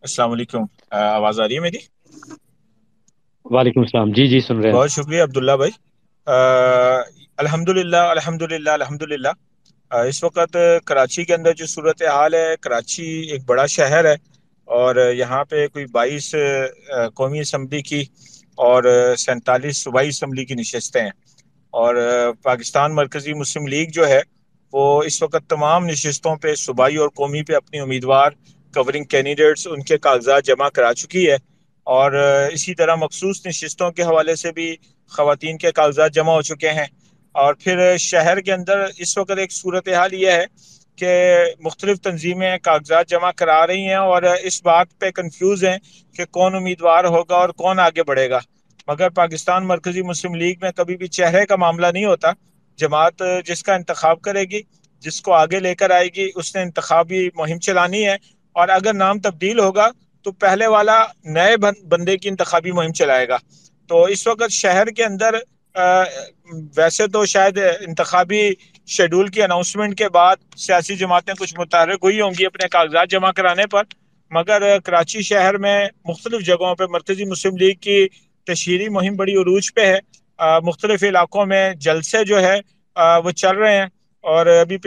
السلام علیکم۔ آواز آ رہی ہے میری؟ وعلیکم السلام، جی جی سن رہے ہیں۔ بہت شکریہ عبداللہ بھائی۔ الحمد للہ الحمد للہ الحمد للہ۔ اس وقت کراچی کے اندر جو صورت حال ہے، کراچی ایک بڑا شہر ہے اور یہاں پہ کوئی 22 قومی اسمبلی کی اور 47 صوبائی اسمبلی کی نشستیں ہیں، اور پاکستان مرکزی مسلم لیگ جو ہے وہ اس وقت تمام نشستوں پہ صوبائی اور قومی پہ اپنی امیدوار کورنگ کینڈیڈیٹس ان کے کاغذات جمع کرا چکی ہے، اور اسی طرح مخصوص نشستوں کے حوالے سے بھی خواتین کے کاغذات جمع ہو چکے ہیں۔ اور پھر شہر کے اندر اس وقت ایک صورتحال یہ ہے کہ مختلف تنظیمیں کاغذات جمع کرا رہی ہیں اور اس بات پہ کنفیوز ہیں کہ کون امیدوار ہوگا اور کون آگے بڑھے گا۔ مگر پاکستان مرکزی مسلم لیگ میں کبھی بھی چہرے کا معاملہ نہیں ہوتا، جماعت جس کا انتخاب کرے گی، جس کو آگے لے کر آئے گی، اس نے انتخابی مہم چلانی ہے، اور اگر نام تبدیل ہوگا تو پہلے والا نئے بندے کی انتخابی مہم چلائے گا۔ تو اس وقت شہر کے اندر ویسے تو شاید انتخابی شیڈول کی اناؤنسمنٹ کے بعد سیاسی جماعتیں کچھ متحرک ہوئی ہوں گی اپنے کاغذات جمع کرانے پر، مگر کراچی شہر میں مختلف جگہوں پہ مرکزی مسلم لیگ کی تشہیری مہم بڑی عروج پہ ہے۔ مختلف علاقوں میں جلسے جو ہے وہ چل رہے ہیں، اور ابھی